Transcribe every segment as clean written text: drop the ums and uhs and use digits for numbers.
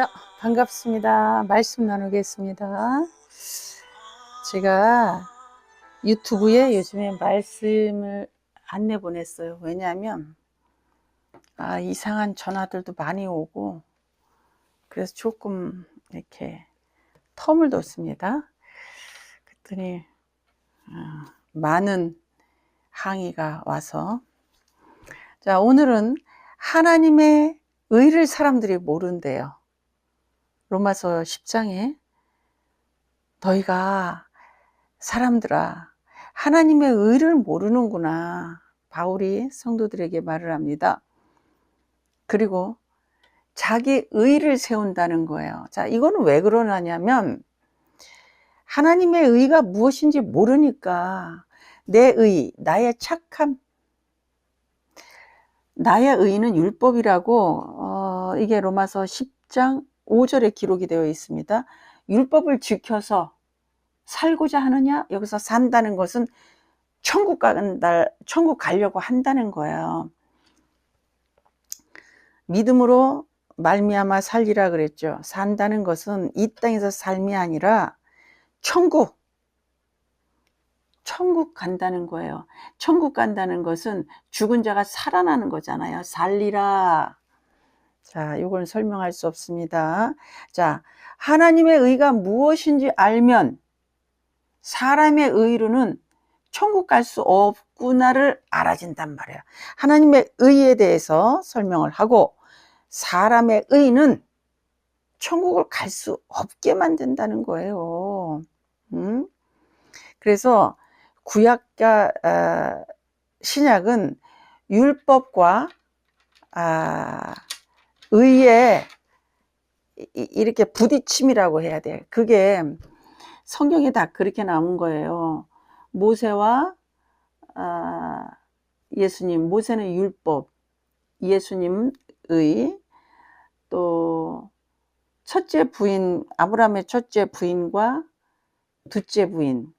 안녕하세요. 반갑습니다. 말씀 나누겠습니다. 제가 유튜브에 요즘에 말씀을 안 내보냈어요. 왜냐하면 이상한 전화들도 많이 오고 그래서 조금 이렇게 텀을 뒀습니다. 그랬더니 많은 항의가 와서, 자, 오늘은 하나님의 의를 사람들이 모른대요. 로마서 10장에 너희가 사람들아 하나님의 의를 모르는구나, 바울이 성도들에게 말을 합니다. 그리고 자기 의를 세운다는 거예요. 자, 이거는 왜 그러냐면 하나님의 의가 무엇인지 모르니까 내 의, 나의 착함, 나의 의는 율법이라고 이게 로마서 10장 5절에 기록이 되어 있습니다. 율법을 지켜서 살고자 하느냐? 여기서 산다는 것은 천국 가려고 한다는 거예요. 믿음으로 말미암아 살리라 그랬죠. 산다는 것은 이 땅에서 삶이 아니라 천국 간다는 거예요. 천국 간다는 것은 죽은 자가 살아나는 거잖아요. 살리라. 자, 이걸 설명할 수 없습니다. 자, 하나님의 의가 무엇인지 알면 사람의 의로는 천국 갈 수 없구나를 알아진단 말이에요. 하나님의 의에 대해서 설명을 하고 사람의 의는 천국을 갈 수 없게 만든다는 거예요. 그래서 구약과 신약은 율법과 의의 이렇게 부딪힘이라고 해야 돼. 그게 성경에 다 그렇게 나온 거예요. 모세와 예수님, 모세는 율법, 예수님 의, 또 첫째 부인, 아브라함의 첫째 부인과 둘째 부인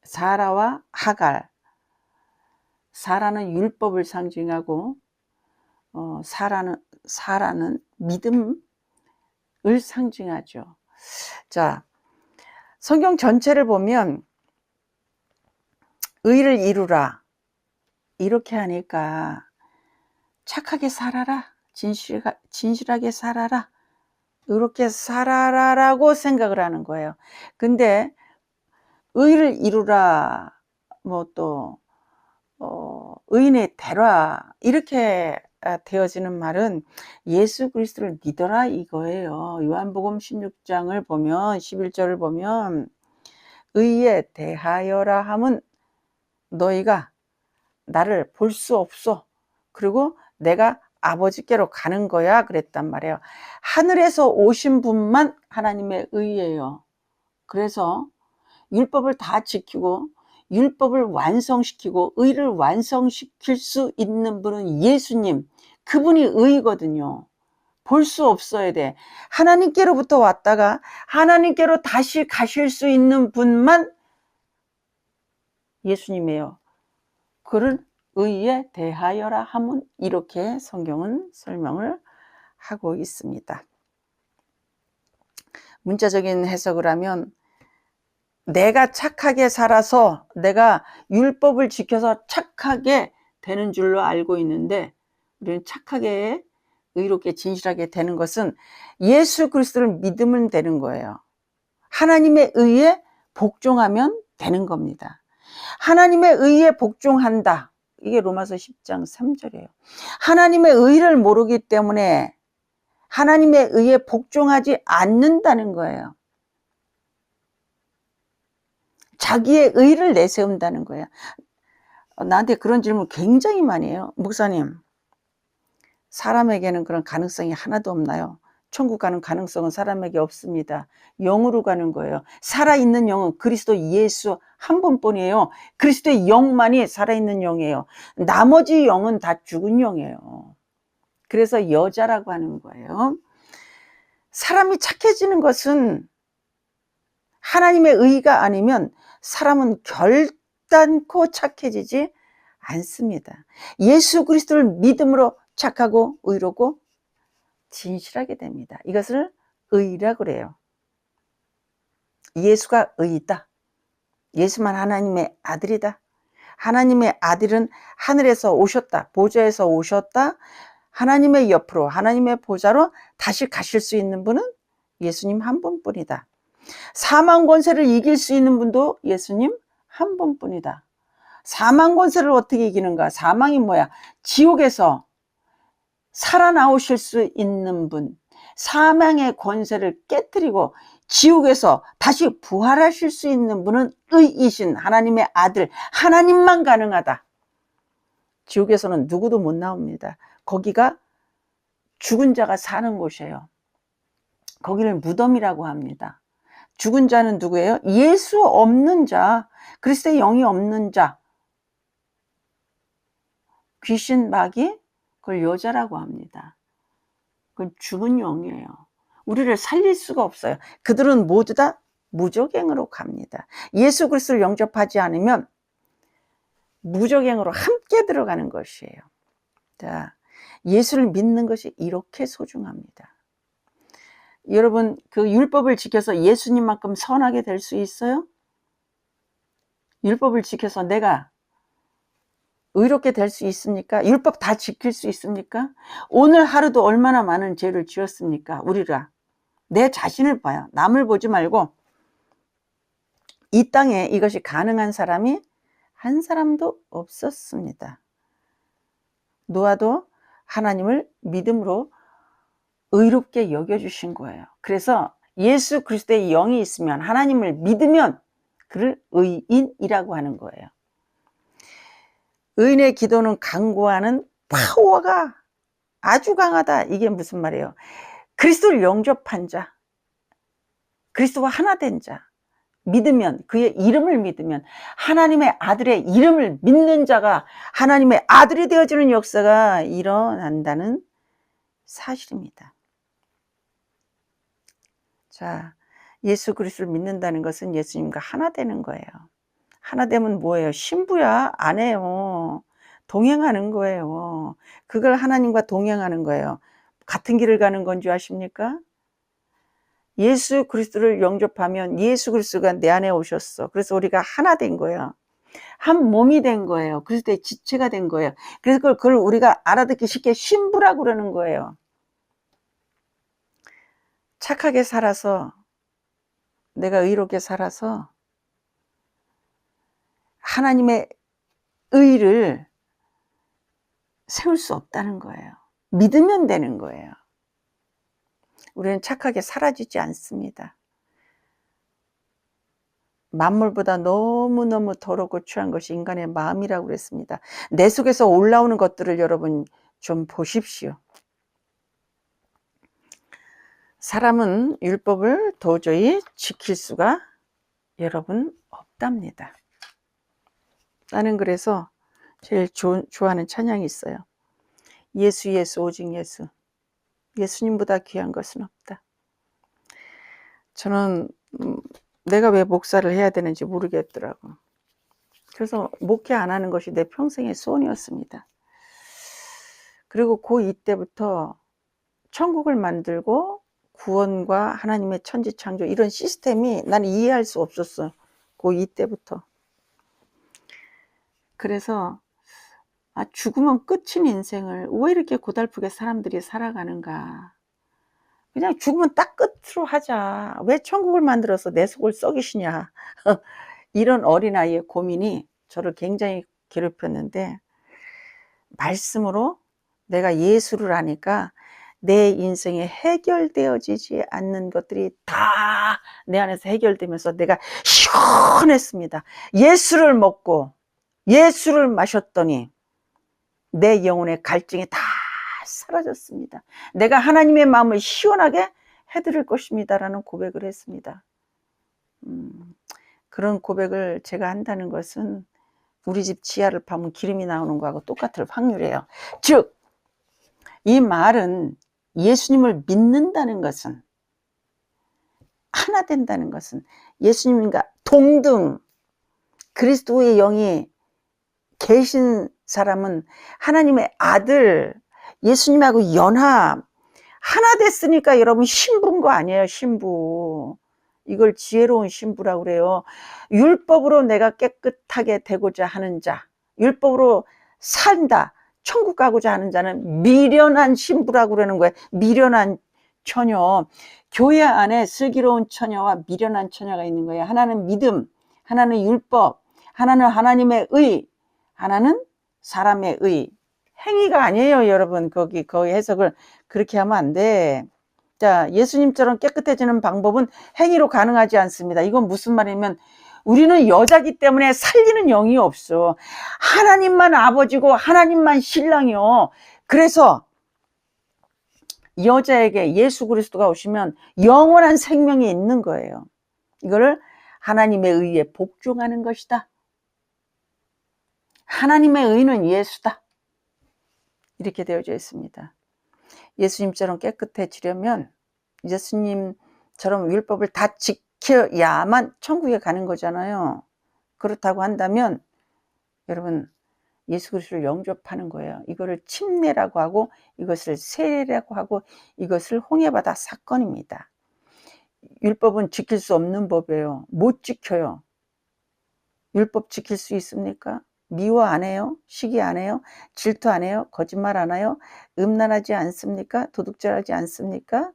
사라와 하갈. 사라는 율법을 상징하고 사라는 믿음을 상징하죠. 자, 성경 전체를 보면 의를 이루라 이렇게 하니까 착하게 살아라, 진실하게 살아라, 이렇게 살아라라고 생각을 하는 거예요. 근데 의를 이루라, 뭐 또 의인의 되라 이렇게 되어지는 말은 예수 그리스도를 믿어라 이거예요. 요한복음 16장을 보면 11절을 보면 의에 대하여라 함은 너희가 나를 볼 수 없어. 그리고 내가 아버지께로 가는 거야 그랬단 말이에요. 하늘에서 오신 분만 하나님의 의예요. 그래서 율법을 다 지키고 율법을 완성시키고 의를 완성시킬 수 있는 분은 예수님, 그분이 의거든요. 볼 수 없어야 돼. 하나님께로부터 왔다가 하나님께로 다시 가실 수 있는 분만 예수님이에요. 그를 의에 대하여라 함은 이렇게 성경은 설명을 하고 있습니다. 문자적인 해석을 하면 내가 착하게 살아서 내가 율법을 지켜서 착하게 되는 줄로 알고 있는데, 우리는 착하게 의롭게 진실하게 되는 것은 예수 그리스도를 믿으면 되는 거예요. 하나님의 의에 복종하면 되는 겁니다. 하나님의 의에 복종한다, 이게 로마서 10장 3절이에요. 하나님의 의를 모르기 때문에 하나님의 의에 복종하지 않는다는 거예요. 자기의 의를 내세운다는 거예요. 나한테 그런 질문 굉장히 많이 해요. 목사님, 사람에게는 그런 가능성이 하나도 없나요? 천국 가는 가능성은 사람에게 없습니다. 영으로 가는 거예요. 살아있는 영은 그리스도 예수 한 분뿐이에요. 그리스도의 영만이 살아있는 영이에요. 나머지 영은 다 죽은 영이에요. 그래서 여자라고 하는 거예요. 사람이 착해지는 것은 하나님의 의가 아니면 사람은 결단코 착해지지 않습니다. 예수 그리스도를 믿음으로 착하고 의롭고 진실하게 됩니다. 이것을 의라 그래요. 예수가 의이다. 예수만 하나님의 아들이다. 하나님의 아들은 하늘에서 오셨다. 보좌에서 오셨다. 하나님의 옆으로, 하나님의 보좌로 다시 가실 수 있는 분은 예수님 한 분뿐이다. 사망 권세를 이길 수 있는 분도 예수님 한 분뿐이다. 사망 권세를 어떻게 이기는가? 사망이 뭐야? 지옥에서 살아나오실 수 있는 분, 사망의 권세를 깨뜨리고 지옥에서 다시 부활하실 수 있는 분은 의이신 하나님의 아들, 하나님만 가능하다. 지옥에서는 누구도 못 나옵니다. 거기가 죽은 자가 사는 곳이에요. 거기를 무덤이라고 합니다. 죽은 자는 누구예요? 예수 없는 자, 그리스도의 영이 없는 자, 귀신, 마귀, 그걸 여자라고 합니다. 그건 죽은 영이에요. 우리를 살릴 수가 없어요. 그들은 모두 다 무적행으로 갑니다. 예수 그리스도를 영접하지 않으면 무적행으로 함께 들어가는 것이에요. 자, 예수를 믿는 것이 이렇게 소중합니다. 여러분, 그 율법을 지켜서 예수님만큼 선하게 될 수 있어요? 율법을 지켜서 내가 의롭게 될 수 있습니까? 율법 다 지킬 수 있습니까? 오늘 하루도 얼마나 많은 죄를 지었습니까? 우리가 내 자신을 봐요. 남을 보지 말고 이 땅에 이것이 가능한 사람이 한 사람도 없었습니다. 노아도 하나님을 믿음으로 의롭게 여겨주신 거예요. 그래서 예수 그리스도의 영이 있으면, 하나님을 믿으면 그를 의인이라고 하는 거예요. 의인의 기도는 강구하는 파워가 아주 강하다. 이게 무슨 말이에요? 그리스도를 영접한 자, 그리스도와 하나 된 자, 믿으면, 그의 이름을 믿으면, 하나님의 아들의 이름을 믿는 자가 하나님의 아들이 되어지는 역사가 일어난다는 사실입니다. 자, 예수 그리스도를 믿는다는 것은 예수님과 하나 되는 거예요. 하나 되면 뭐예요? 신부야? 아내요. 동행하는 거예요. 그걸 하나님과 동행하는 거예요. 같은 길을 가는 건 줄 아십니까? 예수 그리스도를 영접하면 예수 그리스도가 내 안에 오셨어. 그래서 우리가 하나 된 거예요. 한 몸이 된 거예요. 그리스도의 지체가 된 거예요. 그래서 그걸 우리가 알아듣기 쉽게 신부라고 그러는 거예요. 착하게 살아서, 내가 의롭게 살아서 하나님의 의를 세울 수 없다는 거예요. 믿으면 되는 거예요. 우리는 착하게 사라지지 않습니다. 만물보다 너무너무 더럽고 추한 것이 인간의 마음이라고 그랬습니다. 내 속에서 올라오는 것들을 여러분 좀 보십시오. 사람은 율법을 도저히 지킬 수가 여러분 없답니다. 나는 그래서 제일 좋아하는 찬양이 있어요. 예수 예수 오직 예수. 예수님보다 귀한 것은 없다. 저는 내가 왜 목사를 해야 되는지 모르겠더라고. 그래서 목회 안 하는 것이 내 평생의 소원이었습니다. 그리고 고2 때부터 천국을 만들고 구원과 하나님의 천지창조 이런 시스템이 나는 이해할 수 없었어. 고2 때부터. 그래서 죽으면 끝인 인생을 왜 이렇게 고달프게 사람들이 살아가는가. 그냥 죽으면 딱 끝으로 하자. 왜 천국을 만들어서 내 속을 썩이시냐. 이런 어린아이의 고민이 저를 굉장히 괴롭혔는데, 말씀으로 내가 예수를 아니까 내 인생에 해결되어지지 않는 것들이 다 내 안에서 해결되면서 내가 시원했습니다. 예수를 먹고 예수를 마셨더니 내 영혼의 갈증이 다 사라졌습니다. 내가 하나님의 마음을 시원하게 해드릴 것입니다 라는 고백을 했습니다. 그런 고백을 제가 한다는 것은 우리 집 지하를 파면 기름이 나오는 거하고 똑같을 확률이에요. 즉, 이 말은 예수님을 믿는다는 것은, 하나 된다는 것은, 예수님과 동등 그리스도의 영이 계신 사람은 하나님의 아들, 예수님하고 연합, 하나 됐으니까 여러분 신부인 거 아니에요. 신부. 이걸 지혜로운 신부라고 그래요. 율법으로 내가 깨끗하게 되고자 하는 자, 율법으로 산다, 천국 가고자 하는 자는 미련한 신부라고 그러는 거예요. 미련한 처녀. 교회 안에 슬기로운 처녀와 미련한 처녀가 있는 거예요. 하나는 믿음, 하나는 율법, 하나는 하나님의 의, 하나는 사람의 의. 행위가 아니에요, 여러분. 거기 해석을 그렇게 하면 안 돼. 자, 예수님처럼 깨끗해지는 방법은 행위로 가능하지 않습니다. 이건 무슨 말이냐면 우리는 여자기 때문에 살리는 영이 없어. 하나님만 아버지고 하나님만 신랑이요. 그래서 여자에게 예수 그리스도가 오시면 영원한 생명이 있는 거예요. 이거를 하나님의 의에 복종하는 것이다. 하나님의 의는 예수다. 이렇게 되어져 있습니다. 예수님처럼 깨끗해지려면 예수님처럼 율법을 다 지켜야만 천국에 가는 거잖아요. 그렇다고 한다면 여러분 예수 그리스도를 영접하는 거예요. 이거를 침례라고 하고 이것을 세례라고 하고 이것을 홍해바다 사건입니다. 율법은 지킬 수 없는 법이에요. 못 지켜요. 율법 지킬 수 있습니까? 미워 안 해요? 시기 안 해요? 질투 안 해요? 거짓말 안 해요? 음란하지 않습니까? 도둑질하지 않습니까?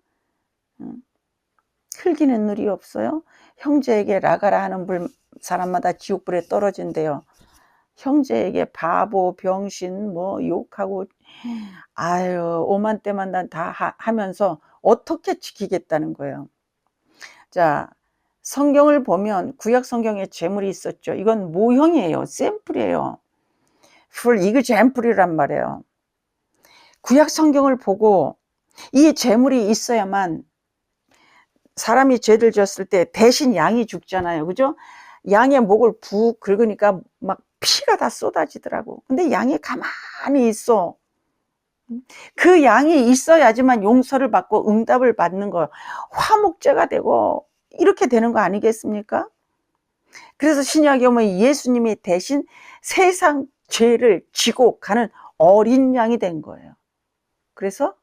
흘기는 눈이 없어요? 형제에게 라가라 하는 사람마다 지옥불에 떨어진대요. 형제에게 바보, 병신, 뭐 욕하고 아유 오만때만 다 하면서 어떻게 지키겠다는 거예요. 자, 성경을 보면 구약 성경에 제물이 있었죠. 이건 모형이에요. 샘플이에요. For example이란 말이에요. 구약 성경을 보고 이 제물이 있어야만 사람이 죄를 지었을 때 대신 양이 죽잖아요. 그죠? 양의 목을 푹 긁으니까 막 피가 다 쏟아지더라고. 근데 양이 가만히 있어. 그 양이 있어야지만 용서를 받고 응답을 받는 거예요. 화목제가 되고 이렇게 되는 거 아니겠습니까? 그래서 신약에 오면 예수님이 대신 세상 죄를 지고 가는 어린 양이 된 거예요. 그래서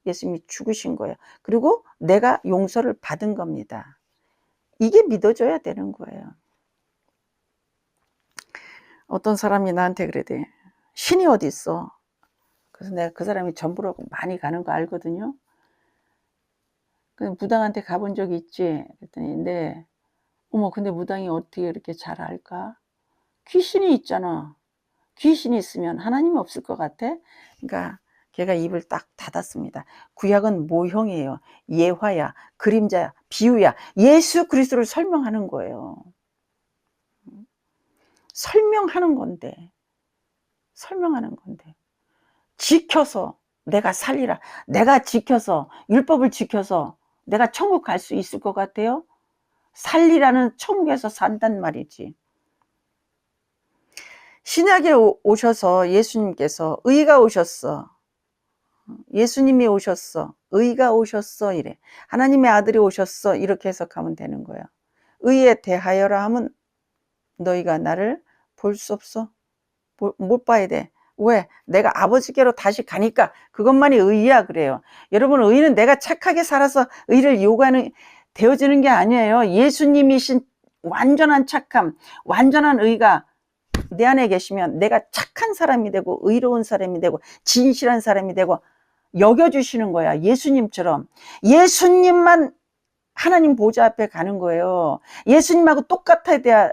예수님이 죽으신 거예요. 그리고 내가 용서를 받은 겁니다. 이게 믿어져야 되는 거예요. 어떤 사람이 나한테 그러대. 신이 어디 있어? 그래서 내가 그 사람이 전부라고 많이 가는 거 알거든요. 무당한테 가본 적이 있지? 그랬더니 네. 어머 근데 무당이 어떻게 이렇게 잘 알까? 귀신이 있잖아. 귀신이 있으면 하나님이 없을 것 같아? 그러니까 걔가 입을 딱 닫았습니다. 구약은 모형이에요. 예화야, 그림자야, 비유야. 예수 그리스도를 설명하는 거예요. 설명하는 건데 지켜서 내가 살리라. 내가 지켜서 율법을 지켜서 내가 천국 갈 수 있을 것 같아요? 살리라는 천국에서 산단 말이지. 신약에 오셔서 예수님께서 의가 오셨어. 예수님이 오셨어. 의가 오셨어. 이래. 하나님의 아들이 오셨어. 이렇게 해석하면 되는 거야. 의에 대하여라 하면 너희가 나를 볼 수 없어. 못 봐야 돼. 왜? 내가 아버지께로 다시 가니까 그것만이 의야 그래요. 여러분 의는 내가 착하게 살아서 의를 요구하는 되어지는 게 아니에요. 예수님이신 완전한 착함, 완전한 의가 내 안에 계시면 내가 착한 사람이 되고 의로운 사람이 되고 진실한 사람이 되고 여겨주시는 거야. 예수님처럼. 예수님만 하나님 보좌 앞에 가는 거예요. 예수님하고 똑같아야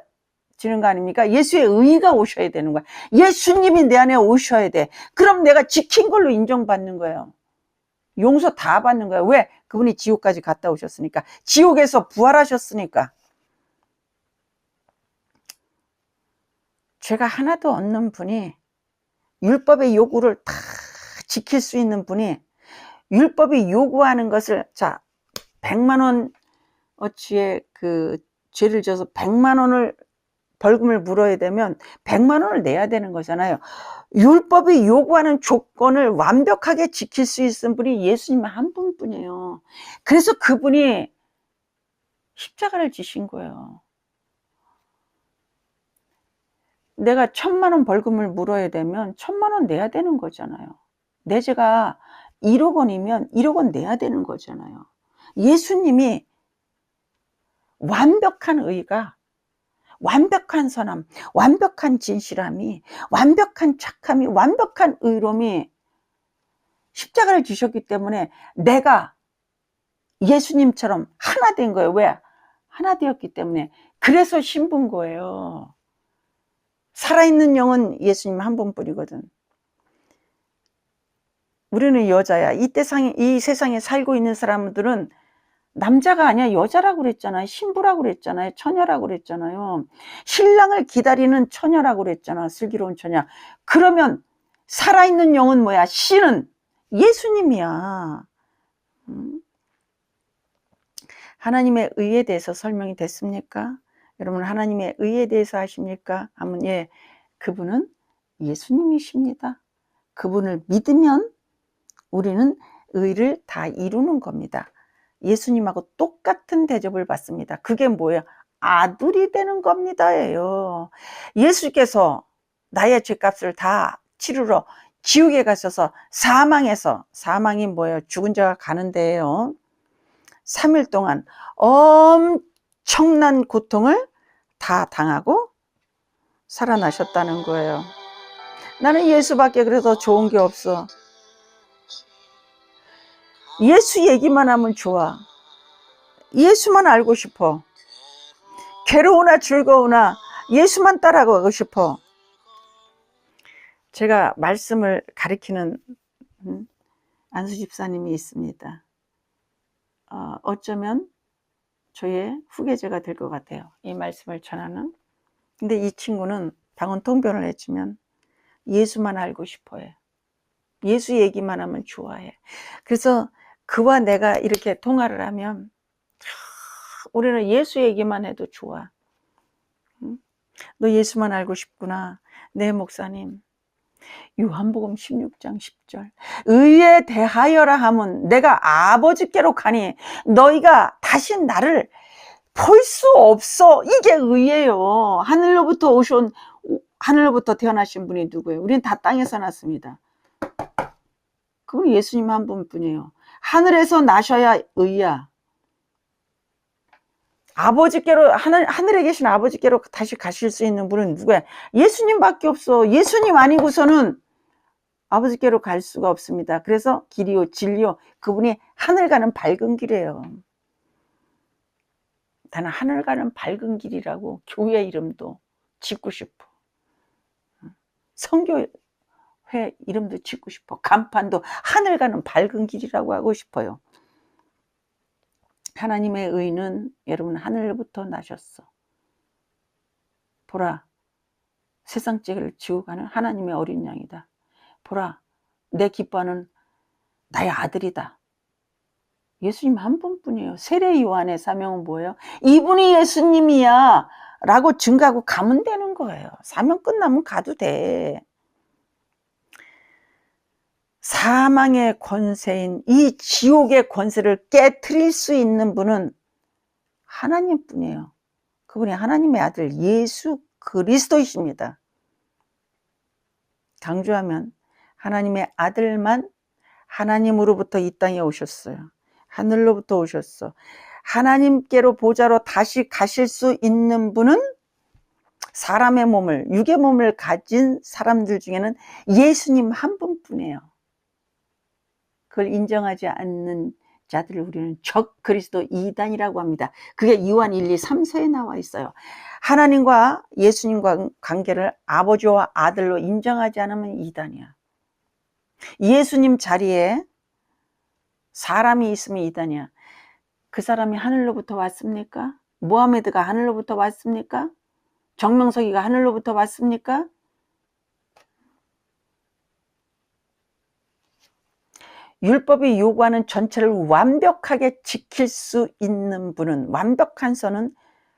되는 거 아닙니까? 예수의 의가 오셔야 되는 거야. 예수님이 내 안에 오셔야 돼. 그럼 내가 지킨 걸로 인정받는 거예요. 용서 다 받는 거예요. 왜? 그분이 지옥까지 갔다 오셨으니까. 지옥에서 부활하셨으니까. 죄가 하나도 없는 분이 율법의 요구를 다 지킬 수 있는 분이 율법이 요구하는 것을 자 100만 원어치의 그 죄를 져서 100만 원을 벌금을 물어야 되면 100만 원을 내야 되는 거잖아요. 율법이 요구하는 조건을 완벽하게 지킬 수 있는 분이 예수님 한 분뿐이에요. 그래서 그분이 십자가를 지신 거예요. 내가 1000만 원 벌금을 물어야 되면 1000만 원 내야 되는 거잖아요. 내 죄가 1억 원이면 1억 원 내야 되는 거잖아요. 예수님이 완벽한 의가, 완벽한 선함, 완벽한 진실함이, 완벽한 착함이, 완벽한 의로움이 십자가를 지셨기 때문에 내가 예수님처럼 하나 된 거예요. 왜? 하나 되었기 때문에. 그래서 신부인 거예요. 살아있는 영은 예수님 한 분뿐이거든. 우리는 여자야. 이 세상에 살고 있는 사람들은 남자가 아니야. 여자라고 그랬잖아요. 신부라고 그랬잖아요. 처녀라고 그랬잖아요. 신랑을 기다리는 처녀라고 그랬잖아. 슬기로운 처녀. 그러면 살아있는 영은 뭐야? 신은 예수님이야. 하나님의 의에 대해서 설명이 됐습니까? 여러분, 하나님의 의에 대해서 아십니까? 하면 예, 그분은 예수님이십니다. 그분을 믿으면 우리는 의를 다 이루는 겁니다. 예수님하고 똑같은 대접을 받습니다. 그게 뭐예요? 아들이 되는 겁니다예요. 예수께서 나의 죄값을 다 치르러 지옥에 가셔서 사망이 뭐예요? 죽은 자가 가는 데예요. 3일 동안 엄청난 고통을 다 당하고 살아나셨다는 거예요. 나는 예수밖에 그래서 좋은 게 없어. 예수 얘기만 하면 좋아. 예수만 알고 싶어. 괴로우나 즐거우나 예수만 따라가고 싶어. 제가 말씀을 가리키는 안수 집사님이 있습니다. 어쩌면 저의 후계자가 될 것 같아요. 이 말씀을 전하는. 근데 이 친구는 방언 통변을 해주면 예수만 알고 싶어해. 예수 얘기만 하면 좋아해. 그래서 그와 내가 이렇게 통화를 하면 우리는 예수 얘기만 해도 좋아. 너 예수만 알고 싶구나. 네, 목사님. 요한복음 16장 10절. 의에 대하여라 하면 내가 아버지께로 가니 너희가 다시 나를 볼 수 없어. 이게 의예요. 하늘로부터 태어나신 분이 누구예요? 우리는 다 땅에서 났습니다. 그건 예수님 한 분뿐이에요. 하늘에서 나셔야 의야. 아버지께로, 하늘에 계신 아버지께로 다시 가실 수 있는 분은 누구야? 예수님밖에 없어. 예수님 아니고서는 아버지께로 갈 수가 없습니다. 그래서 길이요 진리요, 그분이 하늘 가는 밝은 길이에요. 나는 하늘 가는 밝은 길이라고 교회 이름도 짓고 싶어. 선교회 이름도 짓고 싶어. 간판도 하늘 가는 밝은 길이라고 하고 싶어요. 하나님의 의는 여러분 하늘부터 나셨어. 보라, 세상 죄를 지고 가는 하나님의 어린 양이다. 보라, 내 기뻐하는 나의 아들이다. 예수님 한 분뿐이에요. 세례 요한의 사명은 뭐예요? 이분이 예수님이야 라고 증거하고 가면 되는 거예요. 사명 끝나면 가도 돼. 사망의 권세인 이 지옥의 권세를 깨트릴 수 있는 분은 하나님뿐이에요. 그분이 하나님의 아들 예수 그리스도이십니다. 강조하면 하나님의 아들만 하나님으로부터 이 땅에 오셨어요. 하늘로부터 오셨어. 하나님께로 보좌로 다시 가실 수 있는 분은 사람의 몸을, 육의 몸을 가진 사람들 중에는 예수님 한 분뿐이에요. 그걸 인정하지 않는 자들을 우리는 적 그리스도 이단이라고 합니다. 그게 요한 1, 2, 3서에 나와 있어요. 하나님과 예수님과 관계를 아버지와 아들로 인정하지 않으면 이단이야. 예수님 자리에 사람이 있으면 이단이야. 그 사람이 하늘로부터 왔습니까? 모하메드가 하늘로부터 왔습니까? 정명석이가 하늘로부터 왔습니까? 율법이 요구하는 전체를 완벽하게 지킬 수 있는 분은, 완벽한 선은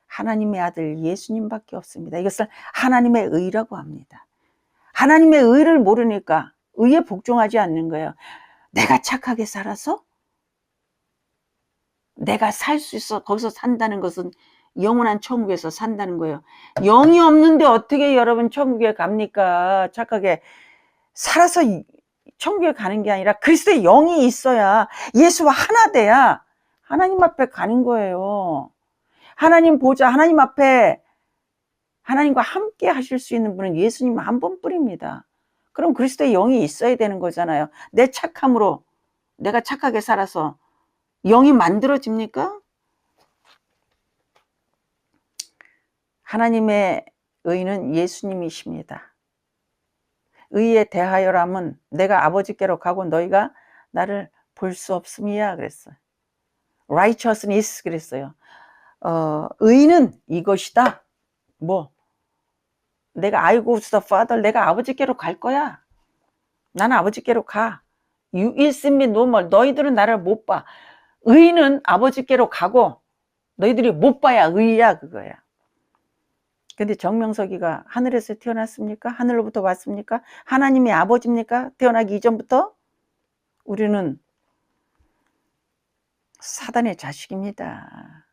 하나님의 아들 예수님밖에 없습니다. 이것을 하나님의 의라고 합니다. 하나님의 의를 모르니까 의에 복종하지 않는 거예요. 내가 착하게 살아서 내가 살 수 있어. 거기서 산다는 것은 영원한 천국에서 산다는 거예요. 영이 없는데 어떻게 여러분 천국에 갑니까? 착하게 살아서 천국에 가는 게 아니라 그리스도의 영이 있어야, 예수와 하나 돼야 하나님 앞에 가는 거예요. 하나님 보좌, 하나님 앞에 하나님과 함께 하실 수 있는 분은 예수님 한 분뿐입니다. 그럼 그리스도의 영이 있어야 되는 거잖아요. 내 착함으로, 내가 착하게 살아서 영이 만들어집니까? 하나님의 의는 예수님이십니다. 의에 대하여라면 내가 아버지께로 가고 너희가 나를 볼 수 없음이야 그랬어요. righteousness 그랬어요. 의는 이것이다. 뭐 내가 I go to the Father, 내가 아버지께로 갈 거야. 나는 아버지께로 가. You will see me no more. 너희들은 나를 못 봐. 의는 아버지께로 가고 너희들이 못 봐야 의야 그거야. 근데 정명석이가 하늘에서 태어났습니까? 하늘로부터 왔습니까? 하나님이 아버지입니까? 태어나기 이전부터? 우리는 사단의 자식입니다.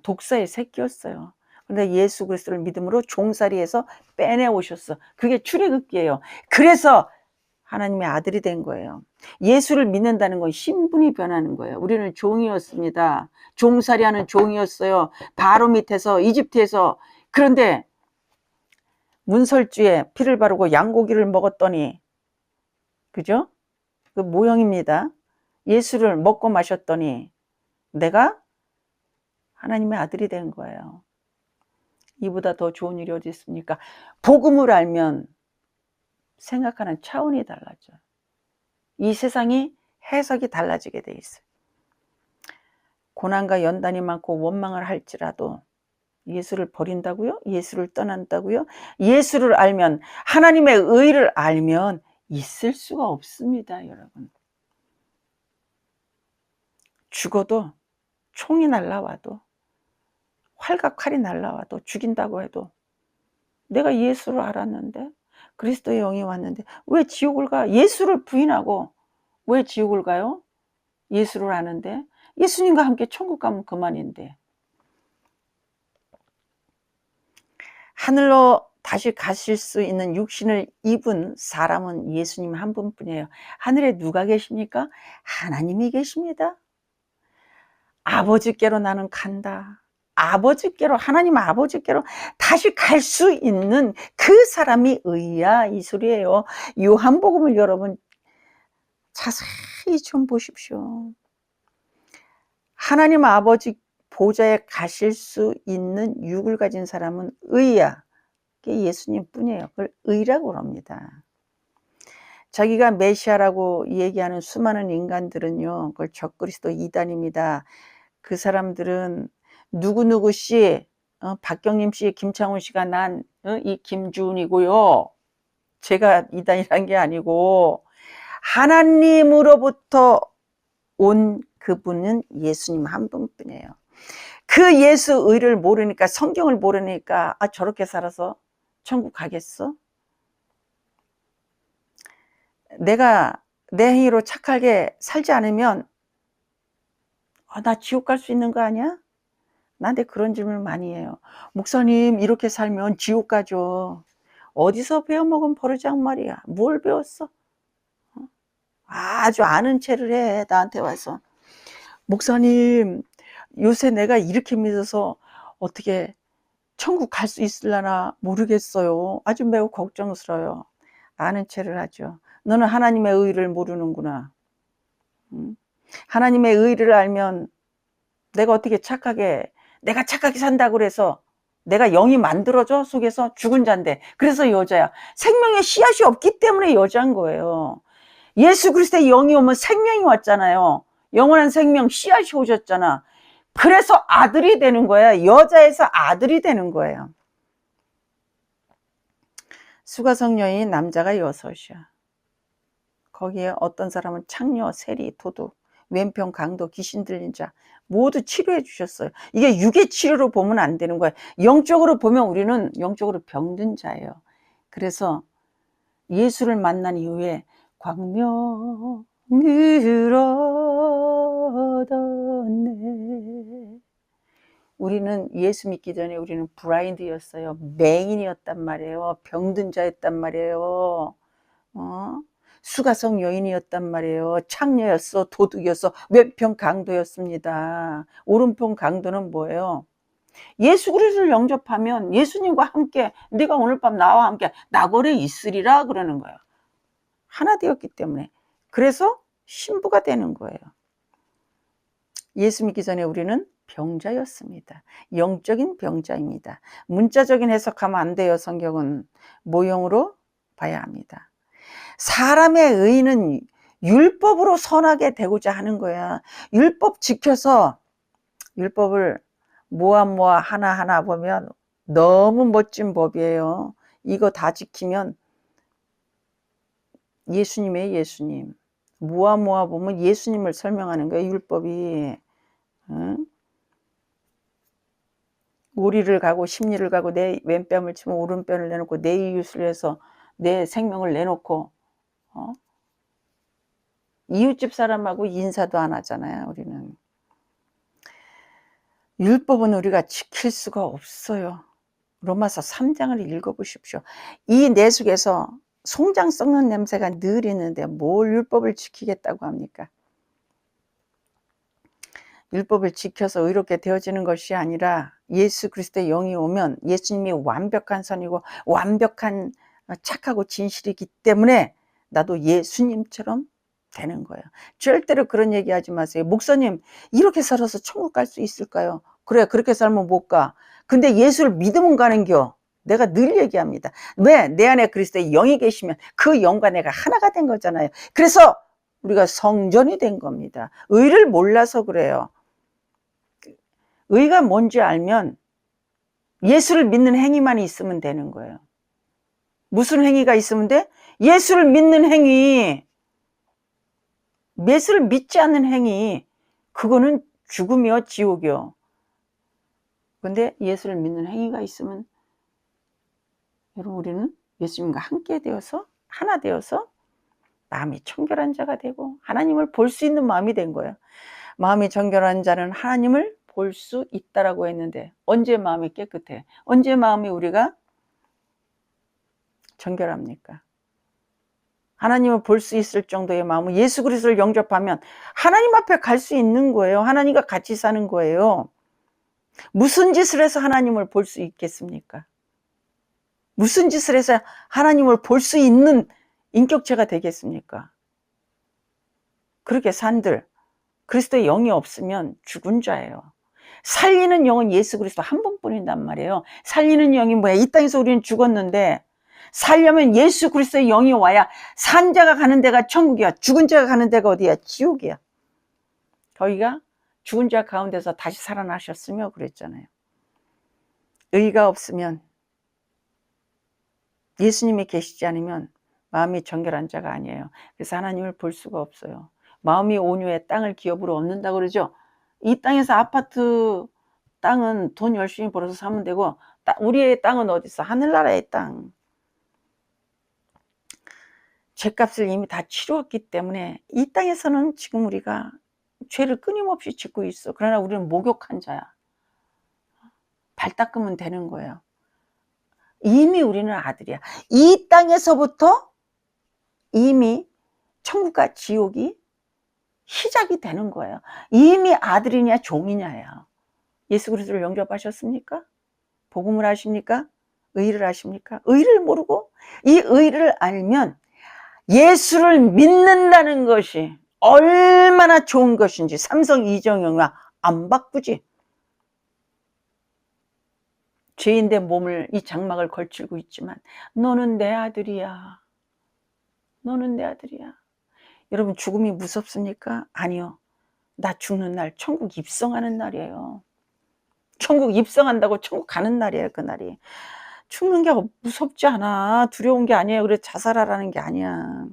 독사의 새끼였어요. 그런데 예수 그리스도를 믿음으로 종살이에서 빼내오셨어. 그게 출애굽기예요. 그래서 하나님의 아들이 된 거예요. 예수를 믿는다는 건 신분이 변하는 거예요. 우리는 종이었습니다. 종살이하는 종이었어요. 바로 밑에서, 이집트에서. 그런데 문설주에 피를 바르고 양고기를 먹었더니, 그죠? 그 모형입니다. 예수를 먹고 마셨더니 내가 하나님의 아들이 된 거예요. 이보다 더 좋은 일이 어디 있습니까? 복음을 알면 생각하는 차원이 달라져요. 이 세상이 해석이 달라지게 돼 있어요. 고난과 연단이 많고 원망을 할지라도 예수를 버린다고요? 예수를 떠난다고요? 예수를 알면, 하나님의 의를 알면 있을 수가 없습니다, 여러분. 죽어도, 총이 날라와도, 활과 칼이 날라와도, 죽인다고 해도 내가 예수를 알았는데, 그리스도의 영이 왔는데 왜 지옥을 가? 예수를 부인하고 왜 지옥을 가요? 예수를 아는데. 예수님과 함께 천국 가면 그만인데. 하늘로 다시 가실 수 있는 육신을 입은 사람은 예수님 한 분뿐이에요. 하늘에 누가 계십니까? 하나님이 계십니다. 아버지께로 나는 간다. 아버지께로, 하나님 아버지께로 다시 갈 수 있는 그 사람이 의야, 이 소리예요. 요한복음을 여러분 자세히 좀 보십시오. 하나님 아버지 보좌에 가실 수 있는 육을 가진 사람은 의야. 그게 예수님 뿐이에요. 그걸 의라고 합니다. 자기가 메시아라고 얘기하는 수많은 인간들은요, 그걸 적그리스도 이단입니다. 그 사람들은 누구누구 씨, 박경림 씨, 김창훈 씨가 난 이 김주은이고요. 제가 이단이란 게 아니고 하나님으로부터 온 그분은 예수님 한 분뿐이에요. 그 예수 의를 모르니까, 성경을 모르니까 저렇게 살아서 천국 가겠어? 내가 내 행위로 착하게 살지 않으면 나 지옥 갈 수 있는 거 아니야? 나한테 그런 질문을 많이 해요. 목사님, 이렇게 살면 지옥 가죠. 어디서 배워먹은 버르장 말이야. 뭘 배웠어? 아주 아는 체를 해, 나한테 와서. 목사님, 요새 내가 이렇게 믿어서 어떻게 천국 갈 수 있으려나 모르겠어요. 아주 매우 걱정스러워요. 아는 체를 하죠. 너는 하나님의 의를 모르는구나. 하나님의 의를 알면 내가 어떻게 내가 착하게 산다고 그래서 내가 영이 만들어져? 속에서 죽은 자인데. 그래서 여자야. 생명의 씨앗이 없기 때문에 여자인 거예요. 예수 그리스도의 영이 오면 생명이 왔잖아요. 영원한 생명 씨앗이 오셨잖아. 그래서 아들이 되는 거야. 여자에서 아들이 되는 거예요. 수가성 여인 남자가 6이야. 거기에 어떤 사람은 창녀, 세리, 도둑, 왼편, 강도, 귀신 들린 자 모두 치료해 주셨어요. 이게 육의 치료로 보면 안 되는 거예요. 영적으로 보면 우리는 영적으로 병든 자예요. 그래서 예수를 만난 이후에 광명을 얻었네. 우리는 예수 믿기 전에 우리는 블라인드였어요. 맹인이었단 말이에요. 병든 자였단 말이에요. 수가성 여인이었단 말이에요. 창녀였어, 도둑이었어, 왼편 강도였습니다. 오른편 강도는 뭐예요? 예수 그리스도를 영접하면 예수님과 함께 네가 오늘 밤 나와 함께 나골에 있으리라 그러는 거예요. 하나 되었기 때문에. 그래서 신부가 되는 거예요. 예수 믿기 전에 우리는 병자였습니다. 영적인 병자입니다. 문자적인 해석하면 안 돼요. 성경은 모형으로 봐야 합니다. 사람의 의는 율법으로 선하게 되고자 하는 거야. 율법 지켜서 율법을 모아 하나하나 보면 너무 멋진 법이에요. 이거 다 지키면 예수님의 예수님. 모아 보면 예수님을 설명하는 거예요. 율법이. 응? 오리를 가고 십리를 가고 내 왼뺨을 치면 오른뺨을 내놓고 내 이웃을 위해서 내 생명을 내놓고 이웃집 사람하고 인사도 안 하잖아요. 우리는. 율법은 우리가 지킬 수가 없어요. 로마서 3장을 읽어보십시오. 이 내 속에서 송장 썩는 냄새가 늘 있는데 뭘 율법을 지키겠다고 합니까? 율법을 지켜서 의롭게 되어지는 것이 아니라 예수 그리스도의 영이 오면 예수님이 완벽한 선이고 완벽한 착하고 진실이기 때문에 나도 예수님처럼 되는 거예요. 절대로 그런 얘기하지 마세요. 목사님, 이렇게 살아서 천국 갈 수 있을까요? 그래, 그렇게 살면 못 가. 근데 예수를 믿으면 가는겨. 내가 늘 얘기합니다. 왜? 내 안에 그리스도의 영이 계시면 그 영과 내가 하나가 된 거잖아요. 그래서 우리가 성전이 된 겁니다. 의를 몰라서 그래요. 의가 뭔지 알면 예수를 믿는 행위만 있으면 되는 거예요. 무슨 행위가 있으면 돼? 예수를 믿는 행위. 예수를 믿지 않는 행위. 그거는 죽음이요, 지옥이요. 근데 예수를 믿는 행위가 있으면 여러분 우리는 예수님과 함께 되어서 하나 되어서 마음이 청결한 자가 되고 하나님을 볼 수 있는 마음이 된 거예요. 마음이 청결한 자는 하나님을 볼 수 있다라고 했는데 언제 마음이 깨끗해? 언제 마음이 우리가 정결합니까? 하나님을 볼 수 있을 정도의 마음은 예수 그리스도를 영접하면 하나님 앞에 갈 수 있는 거예요. 하나님과 같이 사는 거예요. 무슨 짓을 해서 하나님을 볼 수 있겠습니까? 무슨 짓을 해서 하나님을 볼 수 있는 인격체가 되겠습니까? 그렇게 산들 그리스도의 영이 없으면 죽은 자예요. 살리는 영은 예수 그리스도 한 번뿐인단 말이에요. 살리는 영이 뭐야? 이 땅에서 우리는 죽었는데 살려면 예수 그리스도의 영이 와야 산 자가 가는 데가 천국이야. 죽은 자가 가는 데가 어디야? 지옥이야. 저희가 죽은 자 가운데서 다시 살아나셨으며 그랬잖아요. 의가 없으면 예수님이 계시지 않으면 마음이 정결한 자가 아니에요. 그래서 하나님을 볼 수가 없어요. 마음이 온유해 땅을 기업으로 얻는다고 그러죠. 이 땅에서 아파트 땅은 돈 열심히 벌어서 사면 되고 우리의 땅은 어디 있어? 하늘나라의 땅. 죄값을 이미 다 치루었기 때문에 이 땅에서는 지금 우리가 죄를 끊임없이 짓고 있어. 그러나 우리는 목욕한 자야. 발 닦으면 되는 거예요. 이미 우리는 아들이야. 이 땅에서부터 이미 천국과 지옥이 시작이 되는 거예요. 이미 아들이냐 종이냐야. 예수 그리스도를 영접하셨습니까? 복음을 아십니까? 의를 아십니까? 의를 모르고 이 의를 알면 예수를 믿는다는 것이 얼마나 좋은 것인지 삼성 이정영과 안 바꾸지. 죄인의 몸을 이 장막을 걸치고 있지만 너는 내 아들이야. 너는 내 아들이야. 여러분 죽음이 무섭습니까? 아니요. 나 죽는 날 천국 입성하는 날이에요. 천국 입성한다고 천국 가는 날이에요. 그날이. 죽는 게 무섭지 않아. 두려운 게 아니에요. 그래 자살하라는 게 아니야.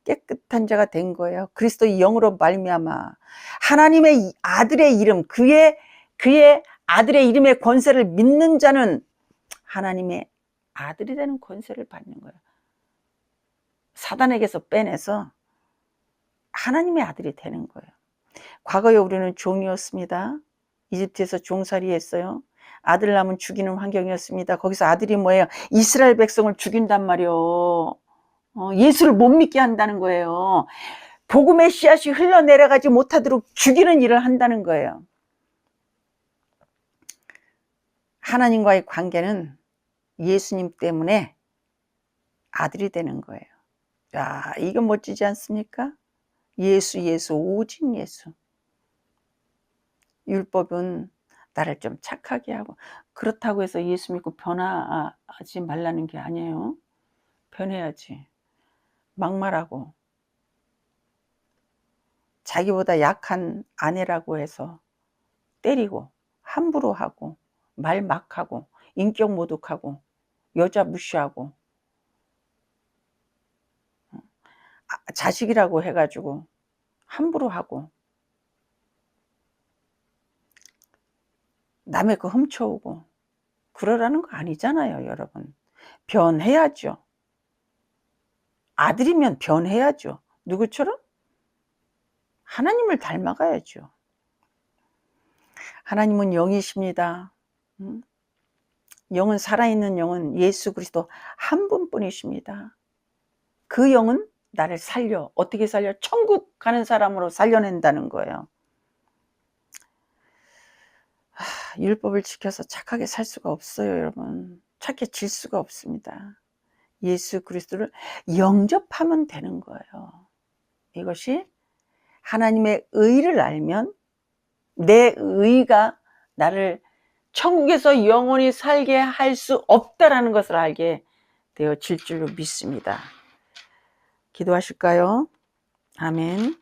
깨끗한 자가 된 거예요. 그리스도의 영으로 말미암아 하나님의 아들의 이름, 그의 아들의 이름의 권세를 믿는 자는 하나님의 아들이 되는 권세를 받는 거예요. 사단에게서 빼내서 하나님의 아들이 되는 거예요. 과거에 우리는 종이었습니다. 이집트에서 종살이 했어요. 아들 낳으면 죽이는 환경이었습니다. 거기서 아들이 뭐예요? 이스라엘 백성을 죽인단 말이요. 예수를 못 믿게 한다는 거예요. 복음의 씨앗이 흘러내려가지 못하도록 죽이는 일을 한다는 거예요. 하나님과의 관계는 예수님 때문에 아들이 되는 거예요. 야, 이거 멋지지 않습니까? 예수, 예수, 오직 예수. 율법은 나를 좀 착하게 하고, 그렇다고 해서 예수 믿고 변화하지 말라는 게 아니에요. 변해야지. 막말하고 자기보다 약한 아내라고 해서 때리고 함부로 하고 말 막하고 인격 모독하고 여자 무시하고 자식이라고 해가지고 함부로 하고 남의 거 훔쳐오고 그러라는 거 아니잖아요, 여러분. 변해야죠. 아들이면 변해야죠. 누구처럼? 하나님을 닮아가야죠. 하나님은 영이십니다. 영은, 살아있는 영은 예수 그리스도 한 분뿐이십니다. 그 영은 나를 살려. 어떻게 살려? 천국 가는 사람으로 살려낸다는 거예요. 율법을 지켜서 착하게 살 수가 없어요, 여러분. 착해질 수가 없습니다. 예수 그리스도를 영접하면 되는 거예요. 이것이 하나님의 의를 알면 내 의가 나를 천국에서 영원히 살게 할 수 없다라는 것을 알게 되어질 줄로 믿습니다. 기도하실까요? 아멘.